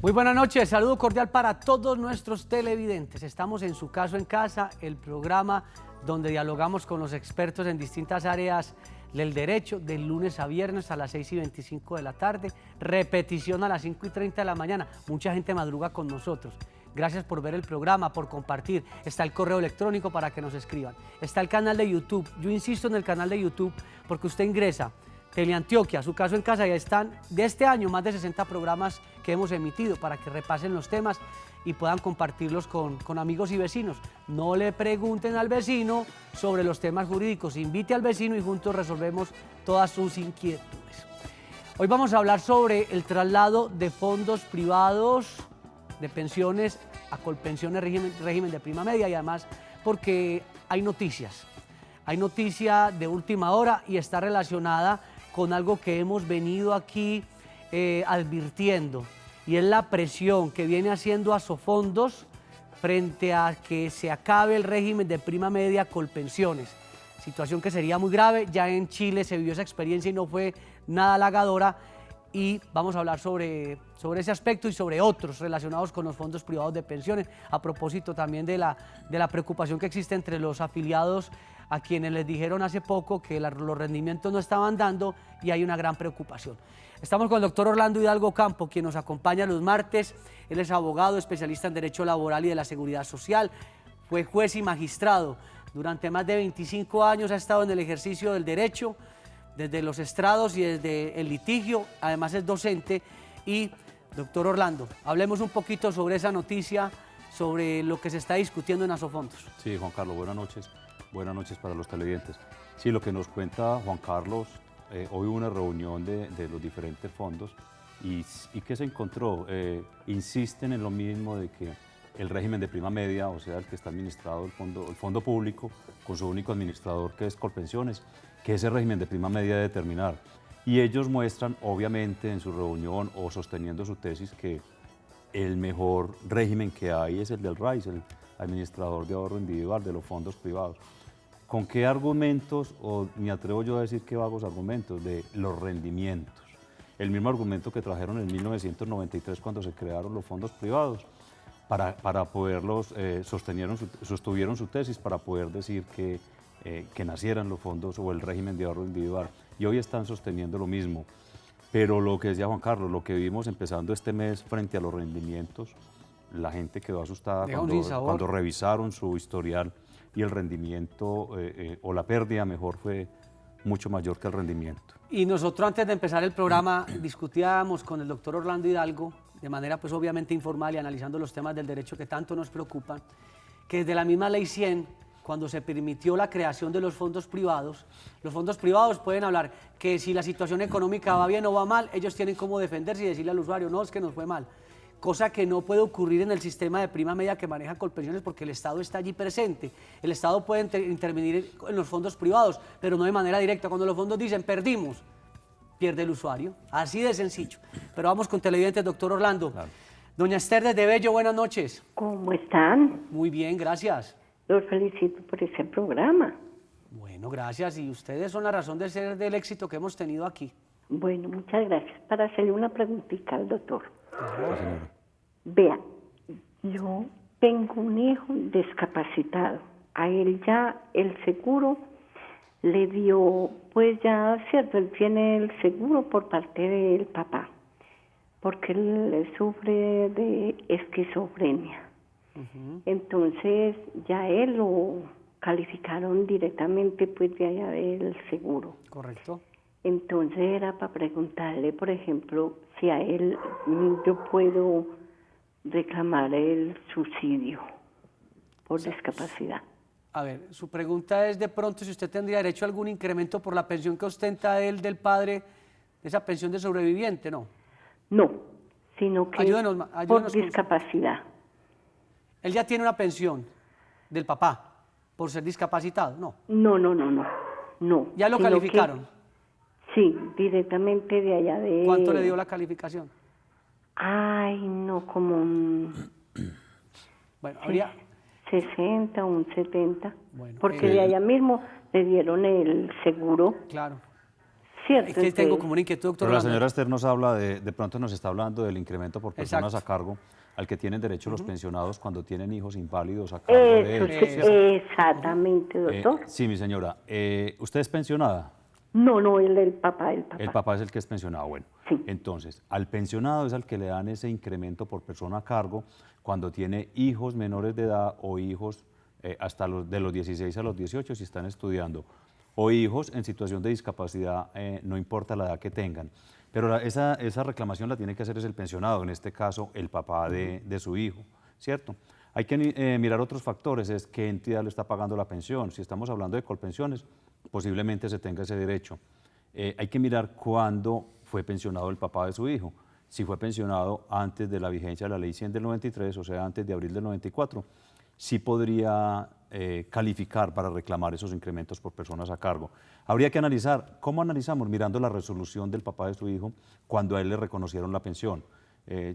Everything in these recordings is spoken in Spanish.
Muy buenas noches, saludo cordial para todos nuestros televidentes. Estamos en Su Caso en Casa, el programa donde dialogamos con los expertos en distintas áreas del derecho, de lunes a viernes a las 6:25 de la tarde, repetición a las 5:30 de la mañana. Mucha gente madruga con nosotros. Gracias por ver el programa, por compartir. Está el correo electrónico para que nos escriban. Está el canal de YouTube. Yo insisto en el canal de YouTube porque usted ingresa Teleantioquia, Su Caso en Casa, y están de este año más de 60 programas que hemos emitido para que repasen los temas y puedan compartirlos con amigos y vecinos. No le pregunten al vecino sobre los temas jurídicos, invite al vecino y juntos resolvemos todas sus inquietudes. Hoy vamos a hablar sobre el traslado de fondos privados de pensiones a Colpensiones régimen de prima media, y además porque hay noticias. Hay noticia de última hora y está relacionada con algo que hemos venido aquí advirtiendo, y es la presión que viene haciendo Asofondos frente a que se acabe el régimen de prima media Colpensiones. Situación que sería muy grave. Ya en Chile se vivió esa experiencia y no fue nada halagadora, y vamos a hablar sobre ese aspecto y sobre otros relacionados con los fondos privados de pensiones, a propósito también de la preocupación que existe entre los afiliados a quienes les dijeron hace poco que los rendimientos no estaban dando, y hay una gran preocupación. Estamos con el doctor Orlando Hidalgo Campo, quien nos acompaña los martes. Él es abogado, especialista en Derecho Laboral y de la Seguridad Social, fue juez y magistrado. Durante más de 25 años ha estado en el ejercicio del derecho, desde los estrados y desde el litigio. Además es docente. Y, doctor Orlando, hablemos un poquito sobre esa noticia, sobre lo que se está discutiendo en Asofondos. Sí, Juan Carlos, buenas noches. Buenas noches para los televidentes. Sí, lo que nos cuenta Juan Carlos, hoy hubo una reunión de los diferentes fondos y ¿qué se encontró? Insisten en lo mismo de que el régimen de prima media, o sea, el que está administrado el fondo público, con su único administrador que es Colpensiones, que ese régimen de prima media debe terminar. Y ellos muestran, obviamente, en su reunión o sosteniendo su tesis, que el mejor régimen que hay es el del RAIS, el administrador de ahorro individual de los fondos privados. ¿Con qué argumentos, o me atrevo yo a decir qué vagos argumentos, de los rendimientos? El mismo argumento que trajeron en 1993 cuando se crearon los fondos privados, para poderlos, sostuvieron su tesis para poder decir que nacieran los fondos o el régimen de ahorro individual. Y hoy están sosteniendo lo mismo. Pero lo que decía Juan Carlos, lo que vimos empezando este mes frente a los rendimientos, la gente quedó asustada cuando revisaron su historial, y el rendimiento o la pérdida mejor fue mucho mayor que el rendimiento. Y nosotros, antes de empezar el programa, discutíamos con el doctor Orlando Hidalgo, de manera pues obviamente informal y analizando los temas del derecho que tanto nos preocupan, que desde la misma Ley 100, cuando se permitió la creación de los fondos privados pueden hablar que si la situación económica va bien o va mal, ellos tienen cómo defenderse y decirle al usuario, no, es que nos fue mal. Cosa que no puede ocurrir en el sistema de prima media que maneja Colpensiones, porque el Estado está allí presente. El Estado puede intervenir en los fondos privados, pero no de manera directa. Cuando los fondos dicen perdimos, pierde el usuario. Así de sencillo. Pero vamos con televidentes, doctor Orlando. Claro. Doña Esther desde Bello, buenas noches. ¿Cómo están? Muy bien, gracias. Los felicito por ese programa. Bueno, gracias. Y ustedes son la razón de ser del éxito que hemos tenido aquí. Bueno, muchas gracias. Para hacerle una preguntita al doctor. Claro. Vea, yo tengo un hijo discapacitado. A él ya el seguro le dio, pues ya, cierto, él tiene el seguro por parte del papá, porque él sufre de esquizofrenia. Entonces ya él lo calificaron directamente pues de allá del seguro. Correcto. Entonces era para preguntarle, por ejemplo, si a él yo puedo reclamar el subsidio por discapacidad. A ver, su pregunta es de pronto si usted tendría derecho a algún incremento por la pensión que ostenta él del padre, esa pensión de sobreviviente, ¿no? No, sino que ayúdenos por discapacidad. ¿Él ya tiene una pensión del papá por ser discapacitado? No. No. ¿Ya lo calificaron? Sí, directamente de allá de... ¿Cuánto le dio la calificación? Ay, no, como un... Bueno, habría... 60, un 70, bueno, porque de allá mismo le dieron el seguro. Claro. ¿cierto? Que tengo Entonces, como una inquietud, doctor Pero la Orlando. señora Esther nos habla de pronto nos está hablando del incremento por personas Exacto. a cargo al que tienen derecho los pensionados cuando tienen hijos inválidos a cargo de eso, ellos, sí, ¿cierto? exactamente, doctor. Sí, mi señora. ¿Usted es pensionada? No, no, el papá, el papá. El papá es el que es pensionado. Bueno, Sí. entonces, al pensionado es al que le dan ese incremento por persona a cargo cuando tiene hijos menores de edad o hijos hasta de los 16 a los 18 si están estudiando, o hijos en situación de discapacidad, no importa la edad que tengan. Pero esa reclamación la tiene que hacer es el pensionado, en este caso el papá de su hijo, ¿cierto? Hay que mirar otros factores, es qué entidad le está pagando la pensión. Si estamos hablando de Colpensiones, posiblemente se tenga ese derecho. Hay que mirar cuándo fue pensionado el papá de su hijo. Si fue pensionado antes de la vigencia de la Ley 100 del 93, o sea, antes de abril del 94, sí podría calificar para reclamar esos incrementos por personas a cargo. Habría que analizar, ¿cómo analizamos? Mirando la resolución del papá de su hijo cuando a él le reconocieron la pensión.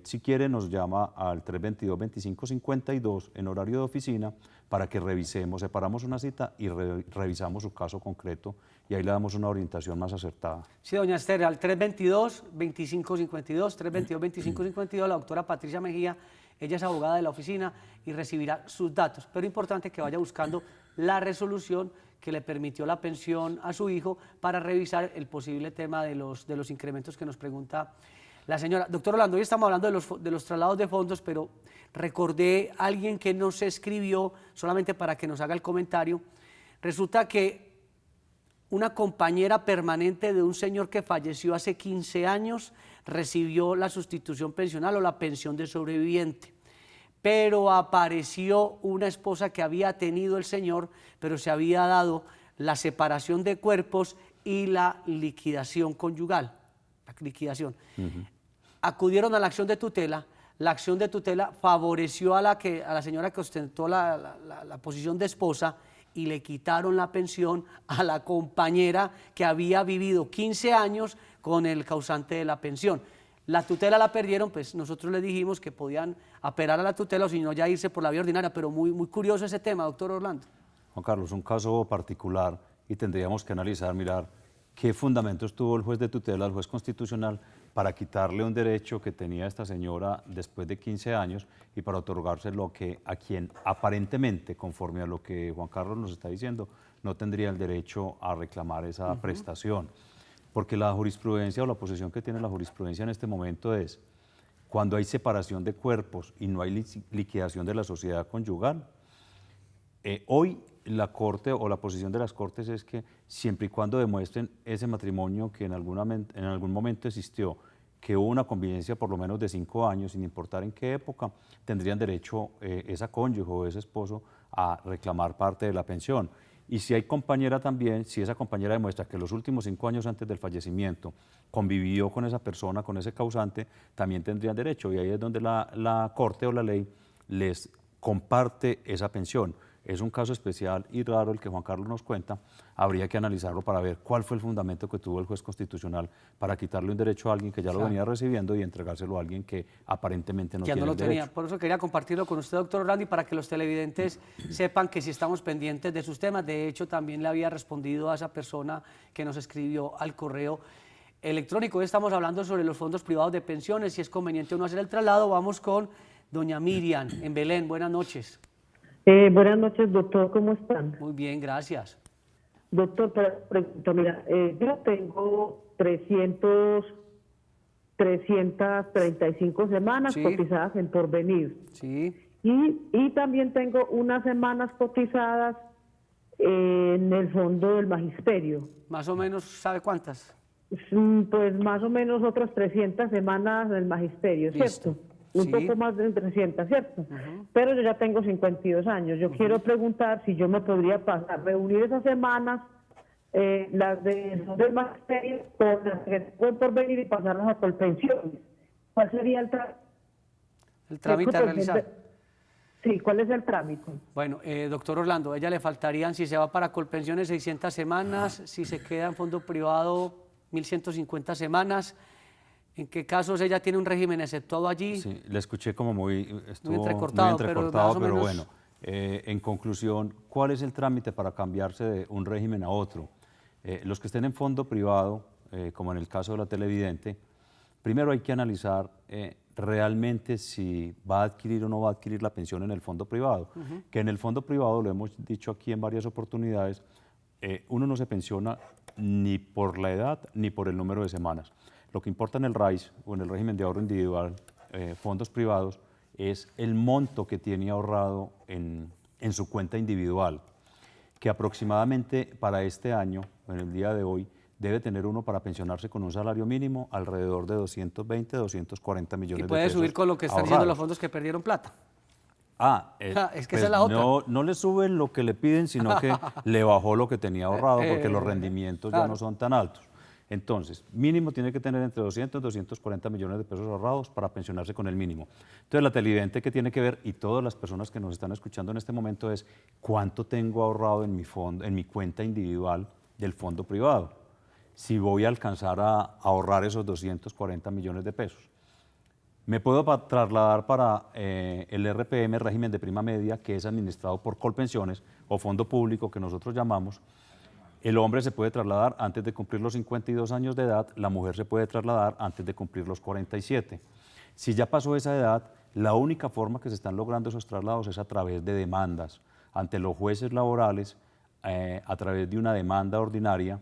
Si quiere, nos llama al 322-2552 en horario de oficina para que revisemos, separamos una cita y revisamos su caso concreto y ahí le damos una orientación más acertada. Sí, doña Esther, al 322-2552, 322-2552, la doctora Patricia Mejía, ella es abogada de la oficina y recibirá sus datos, pero es importante que vaya buscando la resolución que le permitió la pensión a su hijo para revisar el posible tema de los incrementos que nos pregunta la señora. Doctor Orlando, hoy estamos hablando de los traslados de fondos, pero recordé a alguien que nos escribió, solamente para que nos haga el comentario. Resulta que una compañera permanente de un señor que falleció hace 15 años recibió la sustitución pensional o la pensión de sobreviviente, pero apareció una esposa que había tenido el señor, pero se había dado la separación de cuerpos y la liquidación conyugal, la liquidación. Acudieron a la acción de tutela favoreció a la señora que ostentó la posición de esposa y le quitaron la pensión a la compañera que había vivido 15 años con el causante de la pensión. La tutela la perdieron, pues nosotros les dijimos que podían apelar a la tutela o si no ya irse por la vía ordinaria, pero muy curioso ese tema, doctor Orlando. Juan Carlos, un caso particular y tendríamos que analizar, mirar qué fundamentos tuvo el juez de tutela, el juez constitucional, para quitarle un derecho que tenía esta señora después de 15 años y para otorgárselo a quien aparentemente, conforme a lo que Juan Carlos nos está diciendo, no tendría el derecho a reclamar esa prestación. Porque la jurisprudencia o la posición que tiene la jurisprudencia en este momento es, cuando hay separación de cuerpos y no hay liquidación de la sociedad conyugal, hoy la Corte o la posición de las Cortes es que siempre y cuando demuestren ese matrimonio que en algún momento existió, que hubo una convivencia por lo menos de 5 años, sin importar en qué época, tendrían derecho esa cónyuge o ese esposo a reclamar parte de la pensión. Y si hay compañera también, si esa compañera demuestra que los últimos 5 años antes del fallecimiento convivió con esa persona, con ese causante, también tendrían derecho. Y ahí es donde la Corte o la ley les comparte esa pensión. Es un caso especial y raro el que Juan Carlos nos cuenta. Habría que analizarlo para ver cuál fue el fundamento que tuvo el juez constitucional para quitarle un derecho a alguien que ya lo venía recibiendo y entregárselo a alguien que aparentemente no tiene el derecho. Por eso quería compartirlo con usted, doctor Orlando, y para que los televidentes sepan que si estamos pendientes de sus temas. De hecho, también le había respondido a esa persona que nos escribió al correo electrónico. Hoy estamos hablando sobre los fondos privados de pensiones, si es conveniente o no hacer el traslado. Vamos con doña Miriam en Belén. Buenas noches. Buenas noches, doctor, ¿cómo están? Muy bien, gracias. Doctor, pregunta, mira, yo tengo 335 semanas cotizadas en Porvenir. Sí. Y también tengo unas semanas cotizadas en el fondo del magisterio. ¿Más o menos sabe cuántas? Pues más o menos otras 300 semanas del magisterio, Listo. ¿cierto? Un poco más de 300, ¿cierto? Pero yo ya tengo 52 años. Yo quiero preguntar si yo me podría reunir esas semanas, las del magisterio, con las que pueden por venir y pasarlas a Colpensiones. ¿Cuál sería el trámite? El trámite a realizar. Sí, ¿cuál es el trámite? Bueno, doctor Orlando, a ella le faltarían, si se va para Colpensiones, 600 semanas, si se queda en fondo privado, 1.150 semanas. ¿En qué casos ella tiene un régimen exceptuado allí? Sí, le escuché como muy entrecortado, pero bueno, en conclusión, ¿cuál es el trámite para cambiarse de un régimen a otro? Los que estén en fondo privado como en el caso de la televidente, primero hay que analizar realmente si va a adquirir o no va a adquirir la pensión en el fondo privado. Que en el fondo privado, lo hemos dicho aquí en varias oportunidades, uno no se pensiona ni por la edad ni por el número de semanas. Lo que importa en el RAIS o en el régimen de ahorro individual, fondos privados, es el monto que tiene ahorrado en su cuenta individual, que aproximadamente para este año, en el día de hoy, debe tener uno para pensionarse con un salario mínimo alrededor de 220, 240 millones de pesos. Y puede subir con lo que están diciendo los fondos que perdieron plata. Es que esa es la otra. No le suben lo que le piden, sino que le bajó lo que tenía ahorrado, porque los rendimientos ya no son tan altos. Entonces, mínimo tiene que tener entre 200 y 240 millones de pesos ahorrados para pensionarse con el mínimo. Entonces, la televidente que tiene que ver, y todas las personas que nos están escuchando en este momento, es cuánto tengo ahorrado en mi cuenta individual del fondo privado, si voy a alcanzar a ahorrar esos 240 millones de pesos. Me puedo trasladar para el RPM, régimen de prima media, que es administrado por Colpensiones o fondo público que nosotros llamamos. El hombre se puede trasladar antes de cumplir los 52 años de edad, la mujer se puede trasladar antes de cumplir los 47. Si ya pasó esa edad, la única forma que se están logrando esos traslados es a través de demandas ante los jueces laborales, a través de una demanda ordinaria,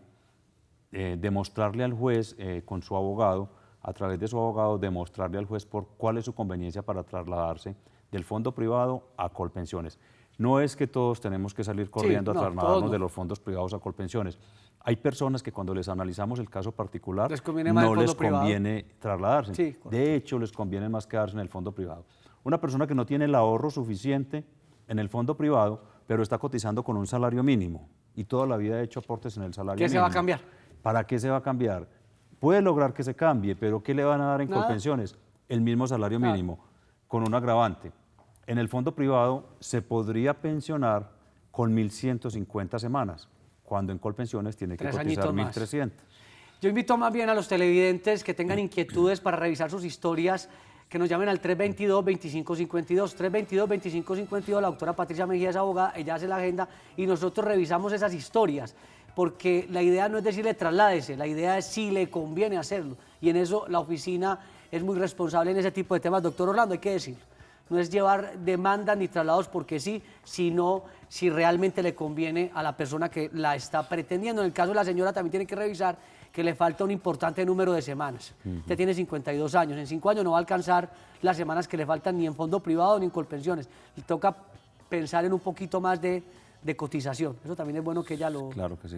demostrarle al juez con su abogado, a través de su abogado, demostrarle al juez por cuál es su conveniencia para trasladarse del fondo privado a Colpensiones. No es que todos tenemos que salir corriendo a trasladarnos de los fondos privados a Colpensiones. Hay personas que cuando les analizamos el caso particular no les conviene trasladarse. Sí, de hecho, les conviene más quedarse en el fondo privado. Una persona que no tiene el ahorro suficiente en el fondo privado, pero está cotizando con un salario mínimo y toda la vida ha hecho aportes en el salario mínimo. ¿Qué se va a cambiar? ¿Para qué se va a cambiar? Puede lograr que se cambie, pero ¿qué le van a dar en Colpensiones? El mismo salario mínimo, con un agravante. En el fondo privado se podría pensionar con 1.150 semanas, cuando en Colpensiones tiene que cotizar 1.300. Yo invito más bien a los televidentes que tengan inquietudes para revisar sus historias, que nos llamen al 322-2552. 322-2552, la doctora Patricia Mejía es abogada, ella hace la agenda y nosotros revisamos esas historias, porque la idea no es decirle trasládese, la idea es si le conviene hacerlo. Y en eso la oficina es muy responsable en ese tipo de temas. Doctor Orlando, hay que decirlo. No es llevar demandas ni traslados porque sí, sino si realmente le conviene a la persona que la está pretendiendo. En el caso de la señora también tiene que revisar que le falta un importante número de semanas. Usted tiene 52 años, en 5 años no va a alcanzar las semanas que le faltan ni en fondo privado ni en Colpensiones. Le toca pensar en un poquito más de cotización. Eso también es bueno que ella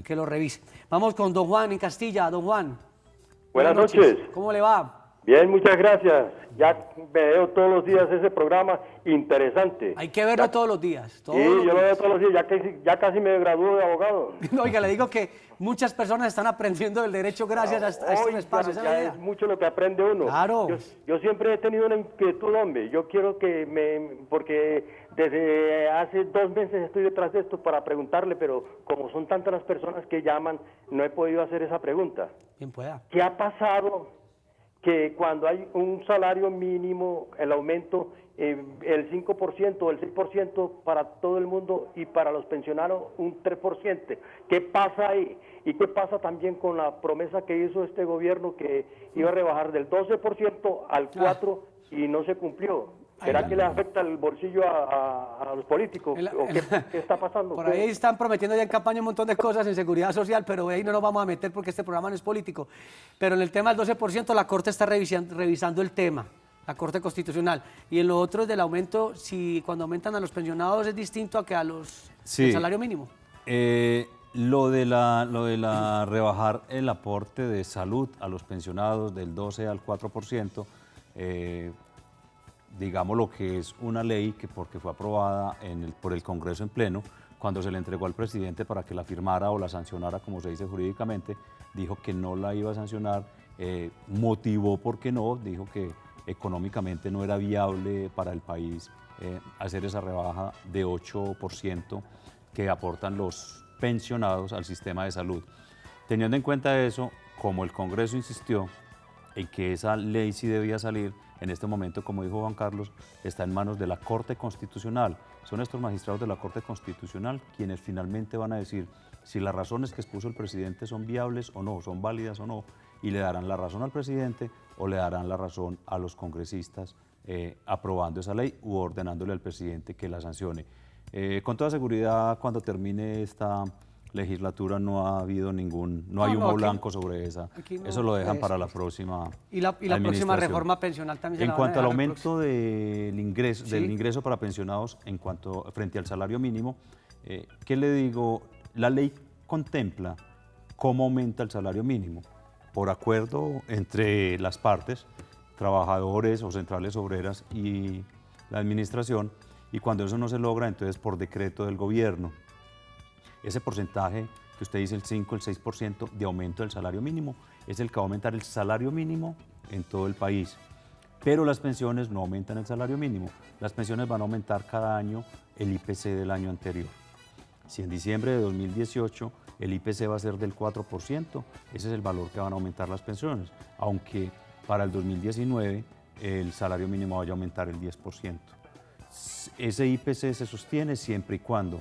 que lo revise. Vamos con don Juan en Castilla. Don Juan. Buenas noches. ¿Cómo le va? Bien, muchas gracias. Ya veo todos los días ese programa interesante. Hay que verlo todos los días. Yo lo veo todos los días. Ya casi me gradúo de abogado. Oiga, le digo que muchas personas están aprendiendo del derecho gracias a estos espacios. Es mucho lo que aprende uno. Claro. Yo siempre he tenido una inquietud, hombre. Yo quiero porque desde hace 2 meses estoy detrás de esto para preguntarle, pero como son tantas las personas que llaman, no he podido hacer esa pregunta. Bien pueda. ¿Qué ha pasado? Que cuando hay un salario mínimo, el aumento, el 5% o el 6% para todo el mundo y para los pensionados un 3%. ¿Qué pasa ahí? ¿Y qué pasa también con la promesa que hizo este gobierno que iba a rebajar del 12% al 4% y no se cumplió? ¿Será que le afecta el bolsillo a los políticos? ¿Qué está pasando? Por ahí están prometiendo ya en campaña un montón de cosas en seguridad social, pero ahí no nos vamos a meter porque este programa no es político. Pero en el tema del 12%, la Corte está revisando el tema, la Corte Constitucional. Y en lo otro del aumento, si cuando aumentan a los pensionados es distinto a que a los el salario mínimo. Lo de la rebajar el aporte de salud a los pensionados del 12 al 4%, digamos lo que es una ley que porque fue aprobada por el Congreso en pleno, cuando se le entregó al presidente para que la firmara o la sancionara, como se dice jurídicamente, dijo que no la iba a sancionar, motivó por qué no, dijo que económicamente no era viable para el país hacer esa rebaja de 8% que aportan los pensionados al sistema de salud. Teniendo en cuenta eso, como el Congreso insistió en que esa ley sí debía salir, En este momento, como dijo Juan Carlos, está en manos de la Corte Constitucional. Son estos magistrados de la Corte Constitucional quienes finalmente van a decir si las razones que expuso el presidente son viables o no, son válidas o no, y le darán la razón al presidente o le darán la razón a los congresistas aprobando esa ley u ordenándole al presidente que la sancione. Con toda seguridad, cuando termine esta legislatura no ha habido hay humo blanco sobre esa. Eso lo dejan para la próxima Y la próxima reforma pensional también se la van a cuanto al dejar aumento del ingreso para pensionados frente al salario mínimo, ¿qué le digo? La ley contempla cómo aumenta el salario mínimo por acuerdo entre las partes, trabajadores o centrales obreras y la administración, y cuando eso no se logra, entonces por decreto del gobierno. Ese porcentaje que usted dice, el 5, el 6% de aumento del salario mínimo, es el que va a aumentar el salario mínimo en todo el país. Pero las pensiones no aumentan el salario mínimo. Las pensiones van a aumentar cada año el IPC del año anterior. Si en diciembre de 2018 el IPC va a ser del 4%, ese es el valor que van a aumentar las pensiones, aunque para el 2019 el salario mínimo vaya a aumentar el 10%. Ese IPC se sostiene siempre y cuando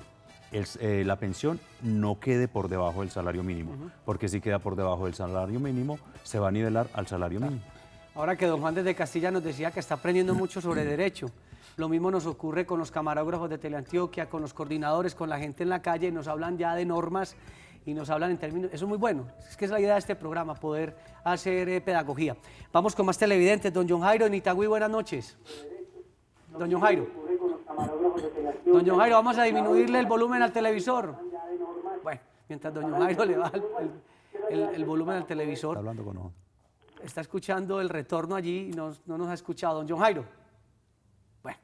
la pensión no quede por debajo del salario mínimo, porque si queda por debajo del salario mínimo, se va a nivelar al salario mínimo. Ahora que don Juan desde Castilla nos decía que está aprendiendo mucho sobre derecho, lo mismo nos ocurre con los camarógrafos de Teleantioquia, con los coordinadores, con la gente en la calle, nos hablan ya de normas y nos hablan en términos, eso es muy bueno, es que es la idea de este programa, poder hacer pedagogía. Vamos con más televidentes, don John Jairo en Itagüí, buenas noches. Don John Jairo. Don John Jairo, vamos a disminuirle el volumen al televisor. Bueno, mientras don John Jairo le baja el volumen al televisor. Está hablando con nosotros. Está escuchando el retorno allí y no nos ha escuchado. Don John Jairo. Bueno.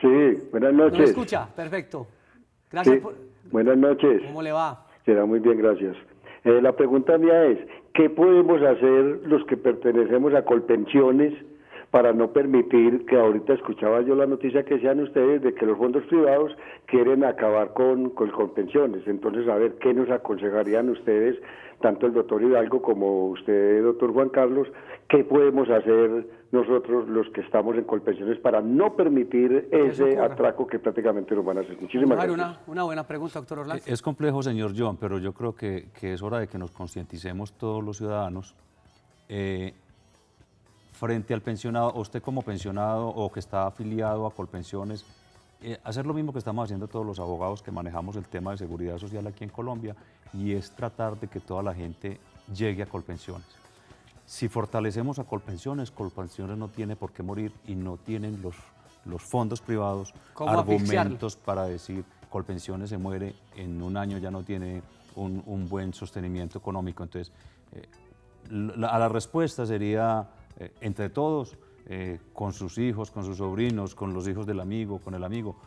Sí, buenas noches. ¿No escucha? Perfecto. Gracias. Sí, buenas noches. ¿Cómo le va? Será muy bien, gracias. La pregunta mía es, ¿qué podemos hacer los que pertenecemos a Colpensiones para no permitir, que ahorita escuchaba yo la noticia que decían ustedes de que los fondos privados quieren acabar con Colpensiones? Entonces, a ver, ¿qué nos aconsejarían ustedes, tanto el doctor Hidalgo como usted, doctor Juan Carlos? ¿Qué podemos hacer nosotros, los que estamos en Colpensiones, para no permitir ese atraco que prácticamente nos van a hacer? Muchísimas gracias. Una buena pregunta, doctor Orlando. Es complejo, señor John, pero yo creo que es hora de que nos concienticemos todos los ciudadanos frente al pensionado, o usted como pensionado o que está afiliado a Colpensiones, hacer lo mismo que estamos haciendo todos los abogados que manejamos el tema de seguridad social aquí en Colombia, y es tratar de que toda la gente llegue a Colpensiones. Si fortalecemos a Colpensiones, Colpensiones no tiene por qué morir y no tienen los fondos privados argumentos para decir Colpensiones se muere, en un año ya no tiene un buen sostenimiento económico. Entonces, la respuesta sería entre todos, con sus hijos, con sus sobrinos, con los hijos del amigo, con el amigo,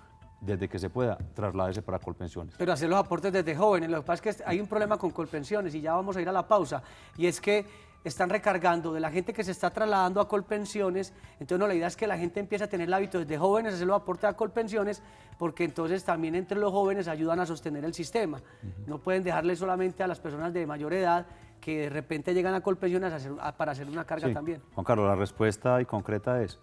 desde que se pueda, trasládese para Colpensiones. Pero hacer los aportes desde jóvenes. Lo que pasa es que hay un problema con Colpensiones y ya vamos a ir a la pausa, y es que están recargando de la gente que se está trasladando a Colpensiones. Entonces, no, la idea es que la gente empiece a tener el hábito desde jóvenes, hacer los aportes a Colpensiones, porque entonces también entre los jóvenes ayudan a sostener el sistema. No pueden dejarle solamente a las personas de mayor edad que de repente llegan a Colpensiones para hacer una carga también. Juan Carlos, la respuesta y concreta es: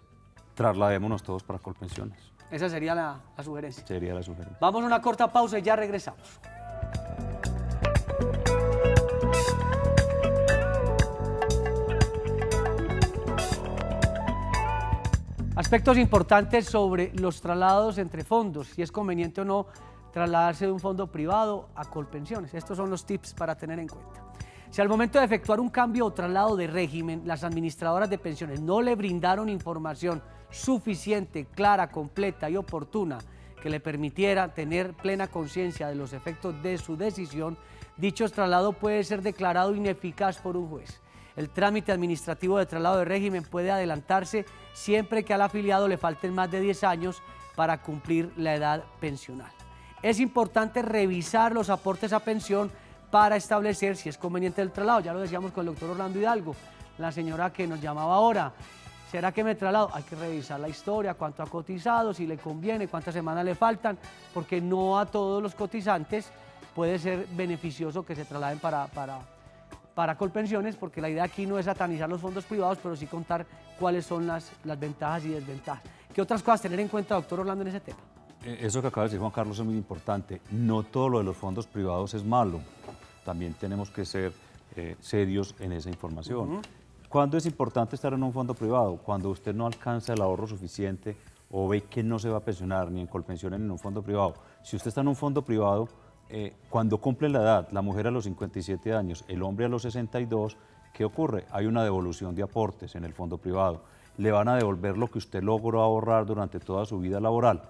trasladémonos todos para Colpensiones. Esa sería la sugerencia. Sería la sugerencia. Vamos a una corta pausa y ya regresamos. Aspectos importantes sobre los traslados entre fondos, si es conveniente o no trasladarse de un fondo privado a Colpensiones. Estos son los tips para tener en cuenta. Si al momento de efectuar un cambio o traslado de régimen, las administradoras de pensiones no le brindaron información suficiente, clara, completa y oportuna que le permitiera tener plena conciencia de los efectos de su decisión, dicho traslado puede ser declarado ineficaz por un juez. El trámite administrativo de traslado de régimen puede adelantarse siempre que al afiliado le falten más de 10 años para cumplir la edad pensional. Es importante revisar los aportes a pensión para establecer si es conveniente el traslado. Ya lo decíamos con el doctor Orlando Hidalgo, la señora que nos llamaba ahora. ¿Será que me traslado? Hay que revisar la historia, cuánto ha cotizado, si le conviene, cuántas semanas le faltan, porque no a todos los cotizantes puede ser beneficioso que se trasladen para para Colpensiones, porque la idea aquí no es satanizar los fondos privados, pero sí contar cuáles son las ventajas y desventajas. ¿Qué otras cosas tener en cuenta, doctor Orlando, en ese tema? Eso que acaba de decir Juan Carlos es muy importante. No todo lo de los fondos privados es malo. También tenemos que ser serios en esa información. ¿Cuándo es importante estar en un fondo privado? Cuando usted no alcanza el ahorro suficiente o ve que no se va a pensionar ni en Colpensiones ni en un fondo privado. Si usted está en un fondo privado, cuando cumple la edad, la mujer a los 57 años, el hombre a los 62, ¿qué ocurre? Hay una devolución de aportes en el fondo privado. Le van a devolver lo que usted logró ahorrar durante toda su vida laboral,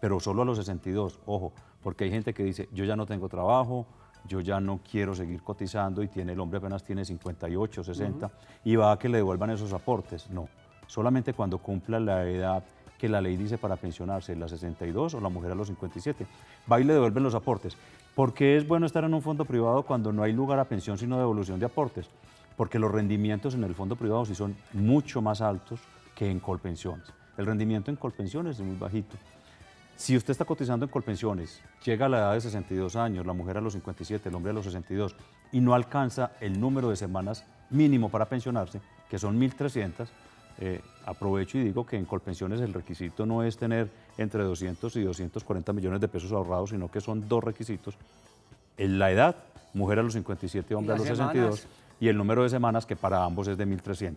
pero solo a los 62, ojo, porque hay gente que dice, yo ya no tengo trabajo, yo ya no quiero seguir cotizando y el hombre apenas tiene 58, 60 y va a que le devuelvan esos aportes. No, solamente cuando cumpla la edad que la ley dice para pensionarse, la 62 o la mujer a los 57, va y le devuelven los aportes. ¿Por qué es bueno estar en un fondo privado cuando no hay lugar a pensión sino devolución de aportes? Porque los rendimientos en el fondo privado sí son mucho más altos que en Colpensiones. El rendimiento en Colpensiones es muy bajito. Si usted está cotizando en Colpensiones, llega a la edad de 62 años, la mujer a los 57, el hombre a los 62, y no alcanza el número de semanas mínimo para pensionarse, que son 1.300, aprovecho y digo que en Colpensiones el requisito no es tener entre 200 y 240 millones de pesos ahorrados, sino que son dos requisitos. En la edad, mujer a los 57, hombre a los 62, y el número de semanas que para ambos es de 1.300.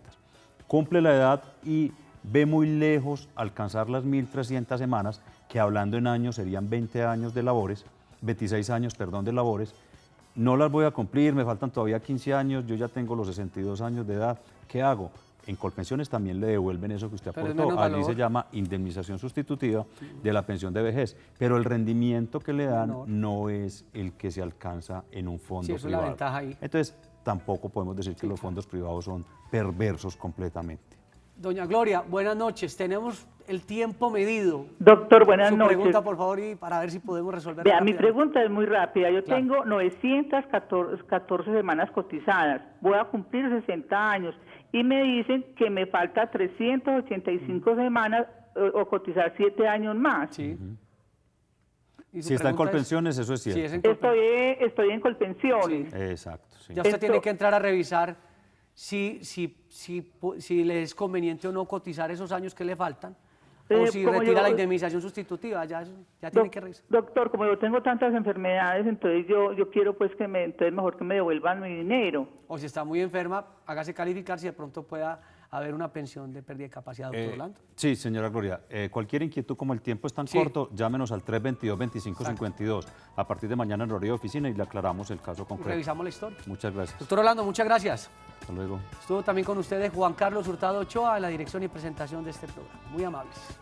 Cumple la edad y ve muy lejos alcanzar las 1.300 semanas, que hablando en años serían 20 años de labores, 26 años, perdón, de labores. No las voy a cumplir, me faltan todavía 15 años, yo ya tengo los 62 años de edad. ¿Qué hago? En Colpensiones también le devuelven eso que usted aportó. Allí se llama indemnización sustitutiva de la pensión de vejez. Pero el rendimiento que le dan no es el que se alcanza en un fondo privado. Sí, eso es la ventaja ahí. Entonces, tampoco podemos decir que los fondos privados son perversos completamente. Doña Gloria, buenas noches. Tenemos el tiempo medido. Doctor, buenas noches. Su pregunta, por favor, y para ver si podemos resolver. Vea, mi pregunta es muy rápida. Yo tengo 914 semanas cotizadas. Voy a cumplir 60 años y me dicen que me falta 385 semanas o cotizar 7 años más. Sí. Si está en Colpensiones, eso es cierto. Sí, estoy en Colpensiones. Sí. Exacto. Sí. Ya usted tiene que entrar a revisar si le es conveniente o no cotizar esos años que le faltan, o si retira la indemnización sustitutiva, ya tiene que revisar. Doctor, como yo tengo tantas enfermedades, entonces yo quiero pues entonces mejor que me devuelvan mi dinero. O si está muy enferma, hágase calificar si de pronto pueda haber una pensión de pérdida de capacidad, doctor Orlando. Sí, señora Gloria. Cualquier inquietud, como el tiempo es tan corto, llámenos al 322-2552 a partir de mañana en horario de oficina y le aclaramos el caso concreto. Revisamos la historia. Muchas gracias. Doctor Orlando, muchas gracias. Hasta luego. Estuvo también con ustedes Juan Carlos Hurtado Ochoa en la dirección y presentación de este programa. Muy amables.